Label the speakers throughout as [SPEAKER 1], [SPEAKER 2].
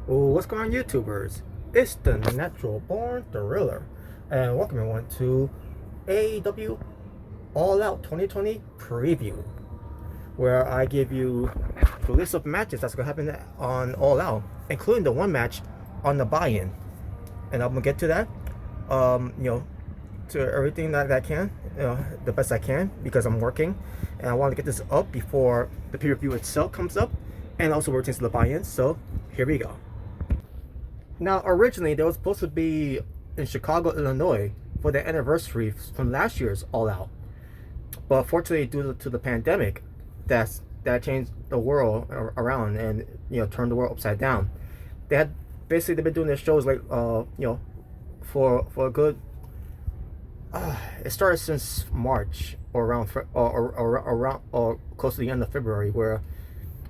[SPEAKER 1] What's going on, YouTubers? It's the Natural Born Thriller, and welcome everyone to AEW All Out 2020 preview, where I give you the list of matches that's gonna happen on All Out, including the one match on the buy-in, and I'm gonna get to that, to everything that I can, the best I can, because I'm working, and I want to get this up before the pay-per-view itself comes up, and also working to the buy-in. So here we go. Now, originally, they were supposed to be in Chicago, Illinois for the anniversary from last year's All Out. But unfortunately, due to the pandemic, that changed the world around and turned the world upside down. They've been doing their shows like for a good. It started since March or around or close to the end of February, where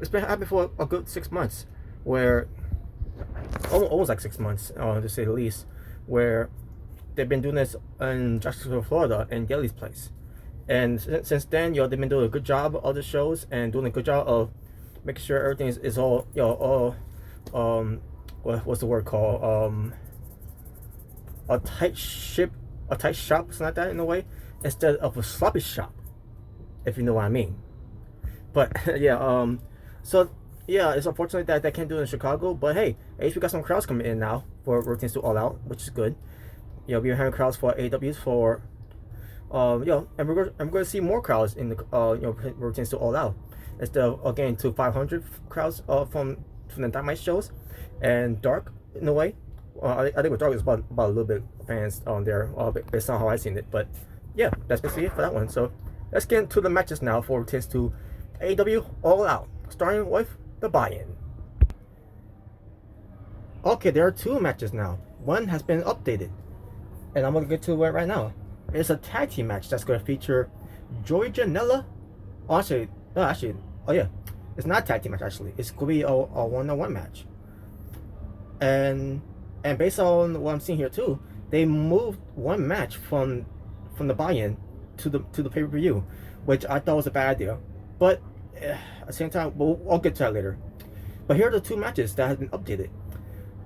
[SPEAKER 1] it's been happening for a good 6 months, where almost like 6 months, to say the least, where they've been doing this in Jacksonville, Florida, in Daly's place. And since then, they've been doing a good job of the shows and doing a good job of making sure everything is all, what's the word called? A tight ship, a tight shop, something like that in a way, instead of a sloppy shop, if you know what I mean. But yeah, so yeah, it's unfortunate that they can't do it in Chicago, but hey, at least we got some crowds coming in now for routines to All Out, which is good. We're having crowds for AWs for, and we're going to see more crowds in the routines to All Out instead of again to 500 crowds from the Dynamite shows, and Dark in a way. I think with Dark is about a little bit fans on there, based on how I seen it. But yeah, that's basically it for that one. So let's get into the matches now for routines to AEW All Out, starting with the buy-in. Okay, there are two matches now. One has been updated, and I'm gonna get to it right now. It's a tag team match that's gonna feature Joey Janela. Oh, oh yeah, it's not a tag team match actually. It's gonna be a one-on-one match. And based on what I'm seeing here too, they moved one match from the buy-in to the pay-per-view, which I thought was a bad idea. But at the same time, I'll get to that later. But here are the two matches that have been updated.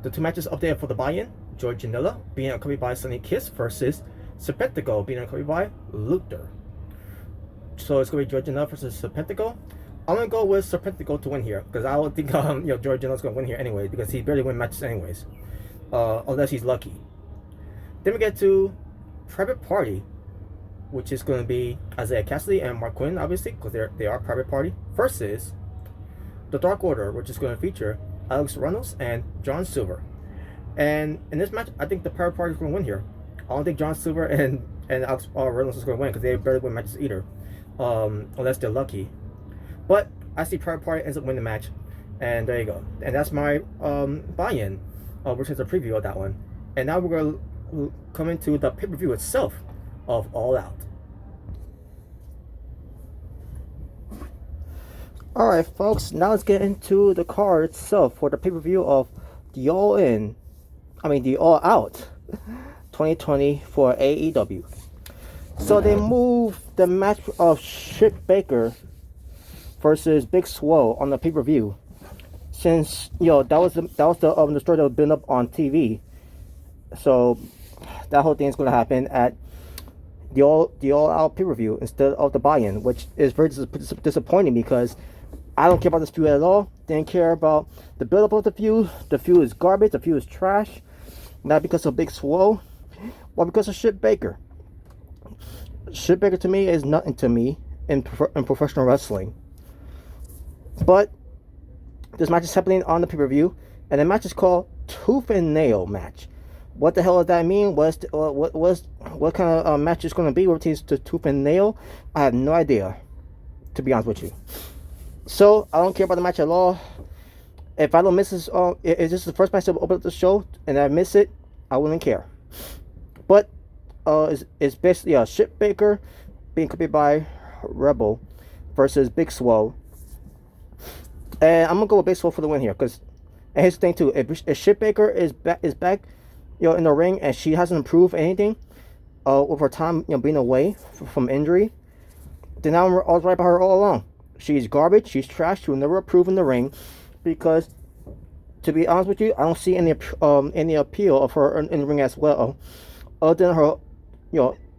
[SPEAKER 1] The two matches updated for the buy-in: Joey Janela being accompanied by Sonny Kiss versus Serpentico being accompanied by Luther. So it's gonna be Joey Janela versus Serpentico. I'm gonna go with Serpentico to win here because I don't think Joey Janela's gonna win here anyway, because he barely wins matches anyways, unless he's lucky. Then we get to Private Party, which is going to be Isaiah Cassidy and Mark Quinn, obviously, because they are Private Party, versus the Dark Order, which is going to feature Alex Reynolds and John Silver. And in this match, I think the Private Party is going to win here. I don't think John Silver and Alex Reynolds is going to win because they barely win matches either, unless they're lucky. But I see Private Party ends up winning the match, and there you go. And that's my buy-in, which is a preview of that one. And now we're going to come into the pay-per-view itself of All Out. Alright folks, now let's get into the card itself for the pay-per-view of the All Out 2020 for AEW. So they moved the match of Shit Baker versus Big Swole on the pay-per-view, since that was the story that was been up on TV. So that whole thing is going to happen at the all out pay-per-view instead of the buy-in, which is very disappointing because I don't care about this feud at all. Didn't care about the build-up of the feud. The feud is garbage. The feud is trash. Not because of Big Swole, but because of Shit Baker. Shit Baker to me is nothing to me in professional wrestling. But this match is happening on the pay-per-view, and the match is called Tooth and Nail match. What the hell does that mean? What kind of match is going to be with these to Tooth and Nail? I have no idea, to be honest with you. So I don't care about the match at all. If I don't miss this, if this is the first match that will open up the show and I miss it, I wouldn't care. But it's basically Shit Baker being copied by Rebel versus Big Swole. And I'm gonna go with Big Swole for the win here, because here's the thing too: if Shit Baker is back, in the ring, and she hasn't improved anything, with her time, being away from injury, then I was right by her all along. She's garbage. She's trash. She will never improve in the ring, because to be honest with you, I don't see any appeal of her in the ring as well, other than her,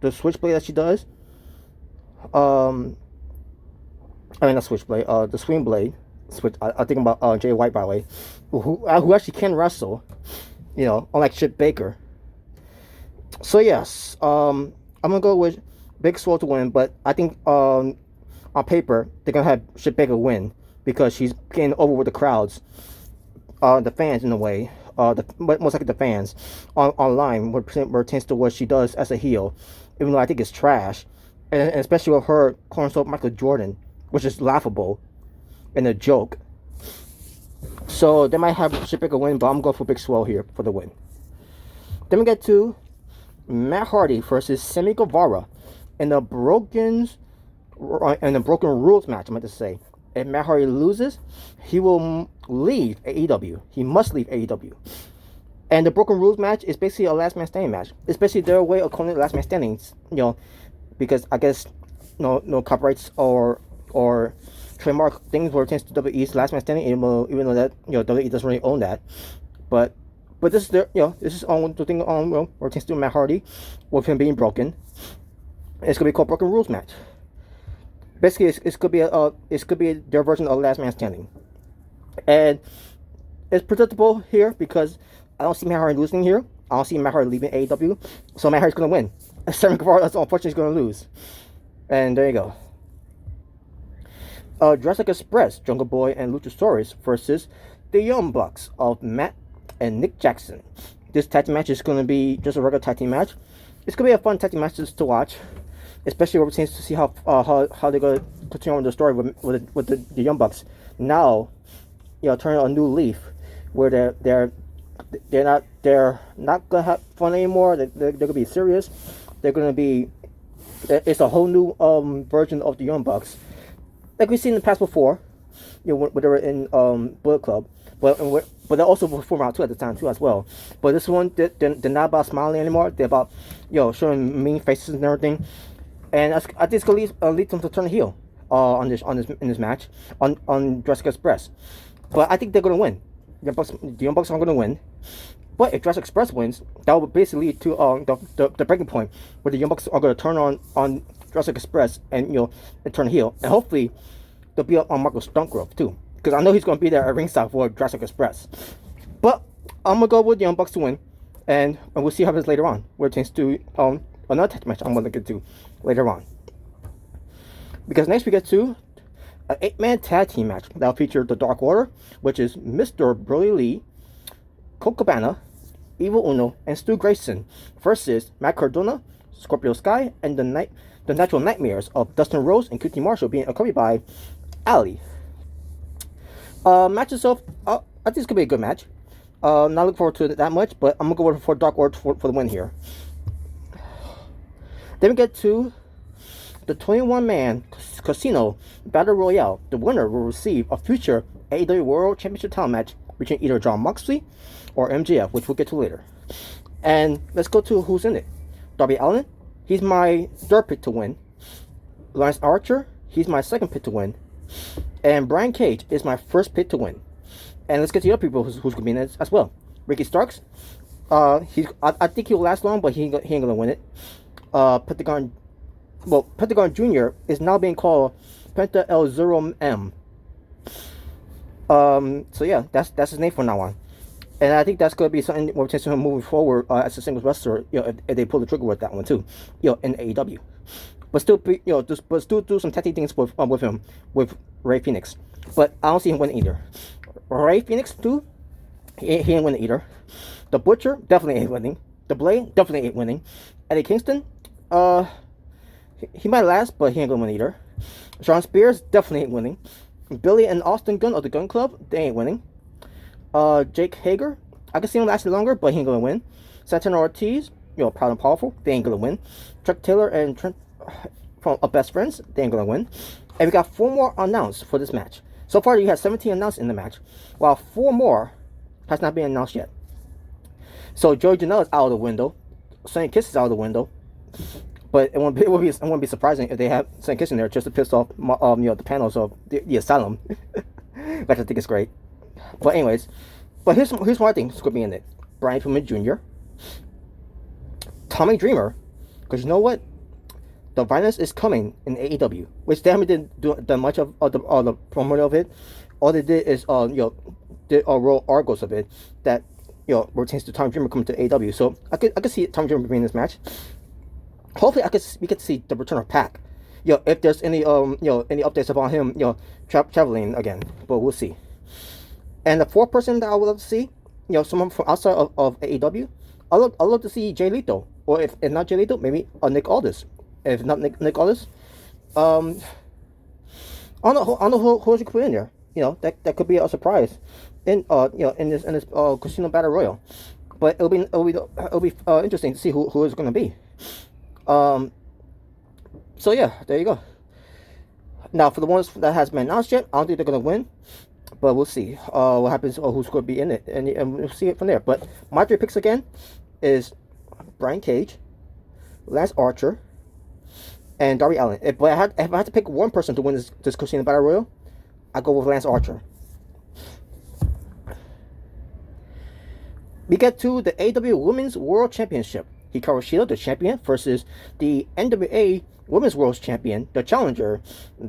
[SPEAKER 1] the switchblade that she does. I mean not switchblade, the swing blade. Switch. I think about Jay White, by the way, who actually can wrestle, unlike Chip Baker. So yes, I'm gonna go with Big Swole to win, but I think on paper they're gonna have Chip Baker win because she's getting over with the crowds, the fans in a way, most likely the fans online where tends to what she does as a heel, even though I think it's trash, and especially with her calling herself Michael Jordan, which is laughable and a joke. So they might have Chip Baker win, but I'm going for Big Swole here for the win. Then we get to Matt Hardy versus Sammy Guevara in a broken rules match. I meant to say, if Matt Hardy loses, he will leave AEW. He must leave AEW. And the broken rules match is basically a last man standing match. It's basically their way of calling it last man standings. Because I guess no copyrights or trademark things where it tends to WWE's last man standing, even though that WWE doesn't really own that. But this is their this is on the thing on where it tends to do Matt Hardy with him being broken. It's gonna be called Broken Rules match. Basically, it could be their version of last man standing, and it's predictable here because I don't see Matt Hardy losing here. I don't see Matt Hardy leaving AEW, so Matt Hardy's gonna win. Sammy Guevara, unfortunately, is gonna lose, and there you go. Jurassic Express, Jungle Boy, and Luchasaurus versus the Young Bucks of Matt and Nick Jackson. This tag team match is going to be just a regular tag team match. It's going to be a fun tag team match to watch, especially when it seems to see how they're going to continue on the story with the Young Bucks. Now, turning a new leaf where they're not going to have fun anymore. They're going to be serious. They're going to be. It's a whole new version of the Young Bucks, like we've seen in the past before. When they were in Bullet Club. But they're also before round 2 at the time too as well. But this one, they're not about smiling anymore. They're about showing mean faces and everything. And I think it's gonna lead them to turn heel in this match on Jurassic Express. But I think they're gonna win. The Young Bucks are gonna win. But if Jurassic Express wins, that will basically lead to the breaking point where the Young Bucks are gonna turn on Jurassic Express and and turn heel, and hopefully they'll be on Marco Stuntgrove too. Because I know he's going to be there at ringside for Jurassic Express. But I'm going to go with the Young Bucks to win. And we'll see how happens later on. Where it tends to another tag match I'm going to get to later on. Because next we get to an 8-man tag team match. That will feature the Dark Order, which is Mr. Burley Lee, Colt Cabana, Evil Uno, and Stu Grayson versus Matt Cardona, Scorpio Sky, and the Natural Nightmares of Dustin Rhodes and QT Marshall being accompanied by Ali. Match itself, I think it's gonna be a good match. Not looking forward to it that much, but I'm gonna go for Dark Order for the win here. Then we get to the 21-man Casino Battle Royale. The winner will receive a future AEW World Championship title match between either Jon Moxley or MJF, which we'll get to later. And let's go to who's in it. Darby Allin, he's my third pick to win. Lance Archer, he's my second pick to win. And Brian Cage is my first pick to win. And let's get to the other people who's going to be in it as well. Ricky Starks, I think he'll last long, but he ain't going to win it. Pentagon Jr. is now being called Penta El Zero M. So yeah, that's his name from now on. And I think that's going to be something more potential moving forward as a singles wrestler, if they pull the trigger with that one too, in AEW. But still, do some tactic things with him, with Rey Fenix. But I don't see him winning either. Rey Fenix too, he ain't winning either. The Butcher definitely ain't winning. The Blade definitely ain't winning. Eddie Kingston, he might last, but he ain't gonna win either. Sean Spears definitely ain't winning. Billy and Austin Gunn of the Gun Club, they ain't winning. Jake Hager, I can see him lasting longer, but he ain't gonna win. Santana Ortiz, Proud and Powerful, they ain't gonna win. Chuck Taylor and Trent from Best Friends, they ain't gonna win. And we got 4 more announced for this match. So far, you have 17 announced in the match, while 4 more has not been announced yet. So Joey Janela is out of the window. Sonny Kiss is out of the window. But it won't be surprising if they have Sonny Kiss in there just to piss off the panels of the Asylum, which I think is great. But anyways, But here's what I think is going to be in it: Brian Pillman Jr., Tommy Dreamer, because you know what, the violence is coming in AEW, which they haven't done much of the promo of it. All they did is did roll argos of it that pertains to Tommy Dreamer coming to AEW. So I could see Tommy Dreamer being in this match. Hopefully, we get to see the return of Pac. If there's any any updates about him, traveling again, but we'll see. And the fourth person that I would love to see, someone from outside of AEW, I love to see Jay Lethal, or if not Jay Lethal, maybe Nick Aldis. If not Nick Aldis, I don't know who you could put in there. That could be a surprise in in this Casino Battle Royal. But it'll be interesting to see who is going to be. So yeah, there you go. Now for the ones that has been announced yet, I don't think they're gonna win, but we'll see what happens or who's going to be in it, and we'll see it from there. But my 3 picks again is Brian Cage, Lance Archer, and Darby Allin. If I had to pick one person to win this Casino Battle Royal, I go with Lance Archer. We get to the AEW Women's World Championship. Hikaru Shida, the champion, versus the NWA Women's World Champion, the challenger,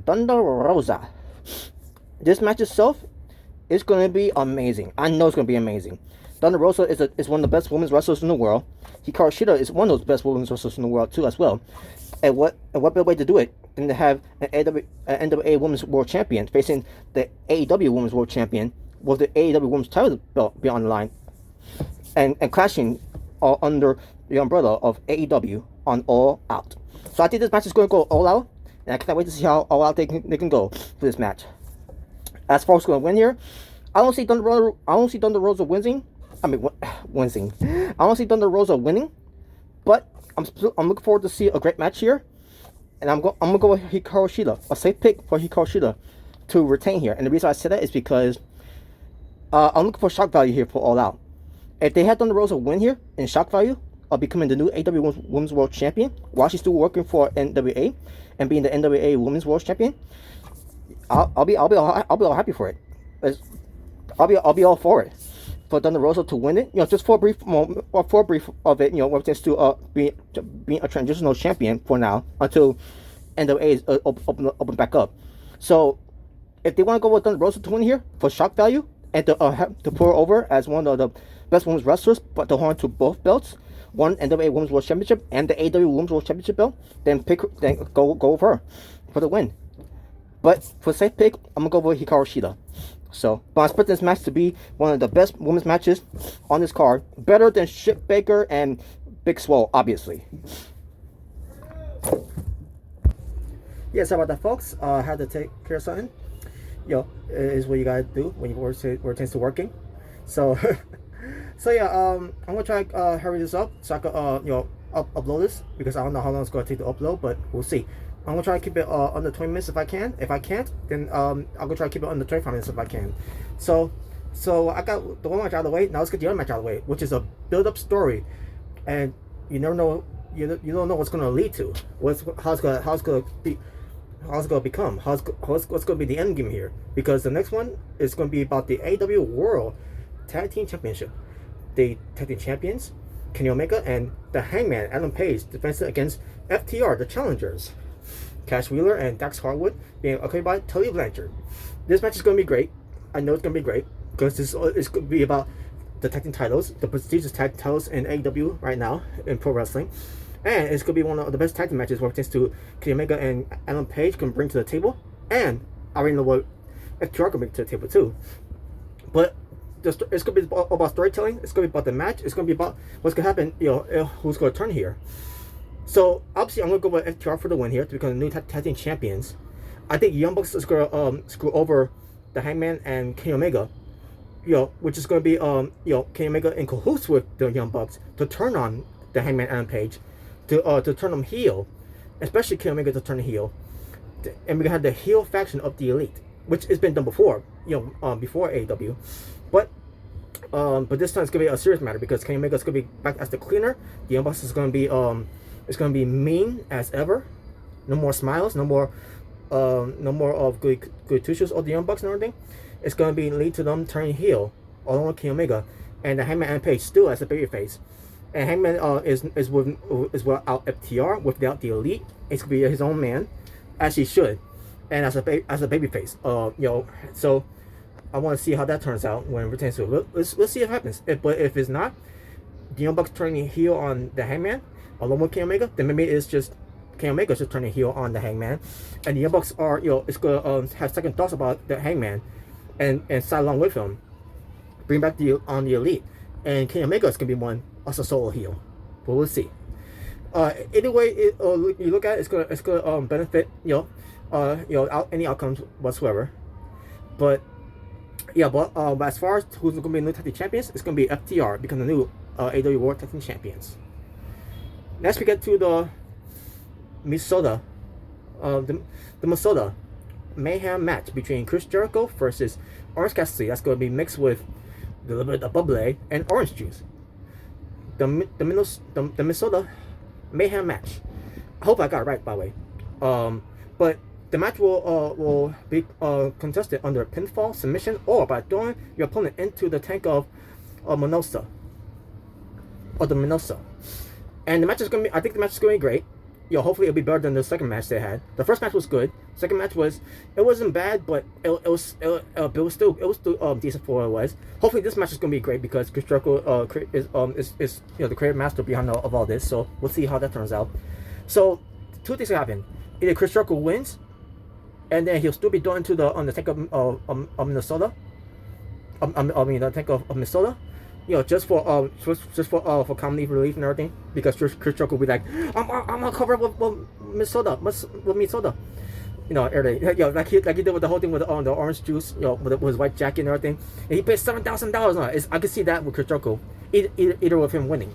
[SPEAKER 1] Thunder Rosa. This match itself is going to be amazing. I know it's going to be amazing. Thunder Rosa is one of the best women's wrestlers in the world. Hikaru Shida is one of those best women's wrestlers in the world too, as well. And what better way to do it than to have an NWA Women's World Champion facing the AEW Women's World Champion with the AEW Women's title belt be on the line, and clashing under the umbrella of AEW on All Out. So I think this match is going to go all out, and I can't wait to see how all out they can go for this match. As far as going to win here, I don't see Thunder Rosa winning. I don't see Thunder Rosa winning, but I'm looking forward to see a great match here, and I'm gonna go with Hikaru Shida, a safe pick for Hikaru Shida to retain here. And the reason I say that is because I'm looking for shock value here for All Out. If they had Thunder Rosa win here in shock value of becoming the new AEW Women's World Champion while she's still working for NWA and being the NWA Women's World Champion, I'll be all happy for it. I'll be all for it. For Thunder Rosa to win it, just for a brief moment, or for a brief of it, with this to being a transitional champion for now until NWA is open back up. So if they want to go with Thunder Rosa to win here for shock value and to put her over as one of the best women's wrestlers, but to hold on to both belts, one NWA Women's World Championship and the AEW Women's World Championship belt, then go with her for the win. But for safe pick, I'm gonna go with Hikaru Shida. So, but I expect this match to be one of the best women's matches on this card, better than Ship Baker and Big Swole, obviously. Yeah, sorry about that, folks. I had to take care of something. Is what you gotta do when you work to working. So, yeah, I'm gonna try hurry this up so I can upload this, because I don't know how long it's gonna take to upload, but we'll see. I'm gonna try to keep it under 20 minutes if I can. If I can't, then I'll go try to keep it under 25 minutes if I can. So I got the one match out of the way. Now let's get the other match out of the way, which is a build-up story, and you never know. You don't know what's gonna lead to. How's it gonna become? What's gonna be the end game here? Because the next one is gonna be about the AEW World Tag Team Championship. The Tag Team Champions, Kenny Omega and the Hangman Adam Page, defending against FTR, the challengers. Cash Wheeler and Dax Harwood being accompanied by Tully Blanchard. This match is going to be great. I know it's going to be great because this is going to be about the tag team titles, the prestigious tag titles in AEW right now in pro wrestling, and it's going to be one of the best tag team matches when it comes to Kenny Omega and Adam Page can bring to the table. And I already know what FTR can bring to the table too. But it's going to be all about storytelling. It's going to be about the match. It's going to be about what's going to happen. Who's going to turn here. So obviously I'm gonna go with FTR for the win here to become the new tag team champions. I think Young Bucks is gonna screw over the Hangman and Kenny Omega, which is gonna be Kenny Omega in cahoots with the Young Bucks to turn on the Hangman Adam Page, to turn them heel, especially Kenny Omega to turn heel, and we're gonna have the heel faction of the Elite, which has been done before, before AEW, but this time it's gonna be a serious matter because Kenny Omega is gonna be back as the cleaner. The Young Bucks is gonna be it's gonna be mean as ever. No more smiles. No more of good tissues of the Young Bucks and everything. It's gonna be lead to them turning heel along with Kenny Omega, and the Hangman Adam Page still as a babyface. And Hangman without FTR, without the Elite. It's gonna be his own man, as he should, and as a babyface. So I want to see how that turns out when it returns to it. Let's see if it happens. But if it's not, the Young Bucks turning heel on the Hangman, along with Kenny Omega, then maybe it's just Kenny Omega just turning heel on the Hangman, and the Young Bucks are it's gonna have second thoughts about the Hangman, and side along with him, bring back the Elite, and Kenny Omega is gonna be one as a solo heel, but we'll see. Either way, you look at it, it's gonna benefit any outcomes whatsoever, but. Yeah, but as far as who's going to be new tag team champions, it's going to be FTR becoming the new AEW World Tag Team Champions. Next, we get to the Minnesota Mayhem match between Chris Jericho versus Orange Cassidy. That's going to be mixed with a little bit of bubbly and orange juice. The Minnesota Mayhem match. I hope I got it right, by the way. But the match will be contested under pinfall, submission, or by throwing your opponent into the tank of Minosa. Or the Minosa. And the match is going to be, I think the match is going to be great. Hopefully it'll be better than the second match they had. The first match was good. Second match wasn't bad, but it was still decent for what it was. Hopefully this match is going to be great because Chris Jericho is the creative master behind all this. So we'll see how that turns out. So two things happen. Either Chris Jericho wins, and then he'll still be thrown into the tank of Minnesota. The tank of Minnesota. Just for comedy relief and everything, because Chris Jericho will be like, I'm gonna cover with Minnesota, everything. Like he did with the whole thing with the orange juice, with his white jacket and everything. And he paid $7,000 on it. I can see that with Chris Jericho, either with him winning,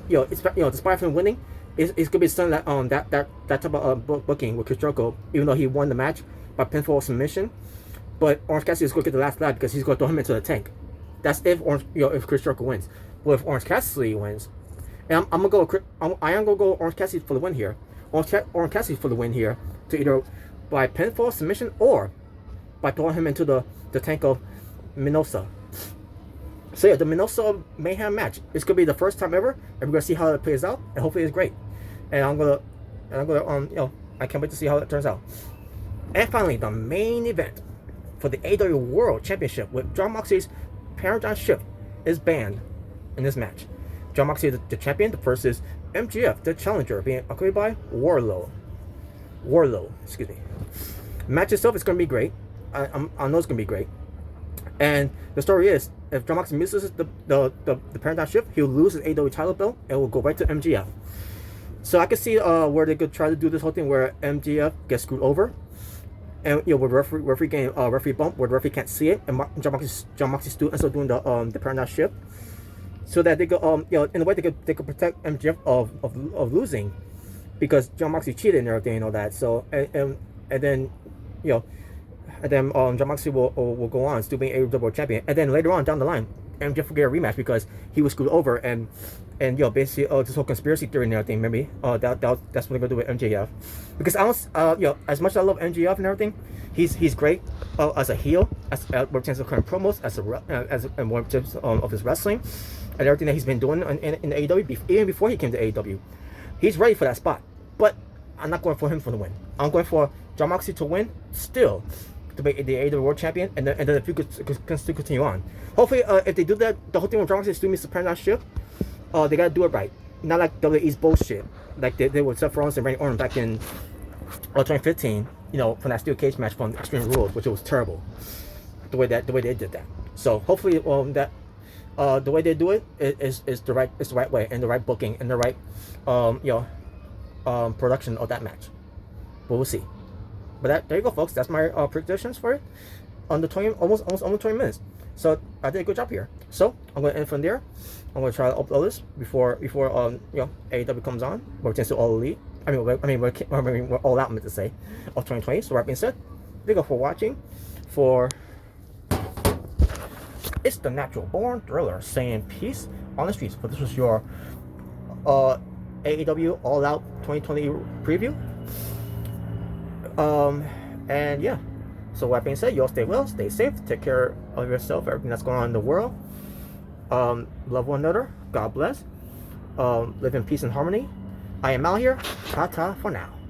[SPEAKER 1] despite him winning. It's gonna be something that type of booking with Chris Jericho, even though he won the match by pinfall submission. But Orange Cassidy is gonna get the last lap because he's gonna throw him into the tank. That's if Chris Jericho wins. But if Orange Cassidy wins, and I am gonna go Orange Cassidy for the win here. Orange Cassidy for the win here, to either by pinfall submission or by throwing him into the tank of Minosa. So yeah, the Minnesota Mayhem match. It's gonna be the first time ever, and we're gonna see how it plays out, and hopefully it's great. And I'm gonna I can't wait to see how it turns out. And finally, the main event for the AEW World Championship with Jon Moxley's Paradigm Shift is banned in this match. Jon Moxley, the champion, versus MJF, the challenger, being accompanied by Wardlow. Excuse me. Match itself is gonna be great. I know it's gonna be great. And the story is, if Jon Moxley misses the Paradigm Shift, he'll lose his AEW title belt and will go right to MJF. So I can see where they could try to do this whole thing where MJF gets screwed over, and with referee getting referee bump where the referee can't see it, and Jon Moxley still ends up doing the Paradigm Shift, so that they could in a way they could protect MJF of losing, because Jon Moxley cheated and everything and all that. So and then Jon Moxley will go on still being AEW champion, and then later on down the line, MJF will get a rematch because he was screwed over, and basically this whole conspiracy theory and everything. Maybe that's what they're gonna do with MJF, because I don't as much as I love MJF and everything, he's great as a heel, as more terms of current promos, and more terms of his wrestling and everything that he's been doing in the AEW even before he came to AEW. He's ready for that spot, but I'm not going for him for the win. I'm going for Jon Moxley to win still, to be the AEW World Champion, and then if you could still continue on. Hopefully, if they do that, the whole thing with Jon Moxley still means the Paradigm Shift, they gotta do it right. Not like WWE's bullshit, like they did with Seth Rollins and Randy Orton back in 2015. From that steel cage match from Extreme Rules, which was terrible. The way they did that. So hopefully, the way they do it is the right way, and the right booking, and the right production of that match. But we'll see. But there you go, folks. That's my predictions for it on the almost 20 minutes. So I did a good job here. So I'm going to end from there. I'm going to try to upload this before AEW comes on. We're to All Elite. We're all out, meant to say, of 2020. So that being said, thank you for watching. It's the Natural Born Thriller saying peace on the streets. But this was your AEW All Out 2020 preview. And yeah, So with that being said, you all stay well, stay safe, take care of yourself, everything that's going on in the world. Love one another. God bless. Live in peace and harmony. I am out here. Ta-ta for now.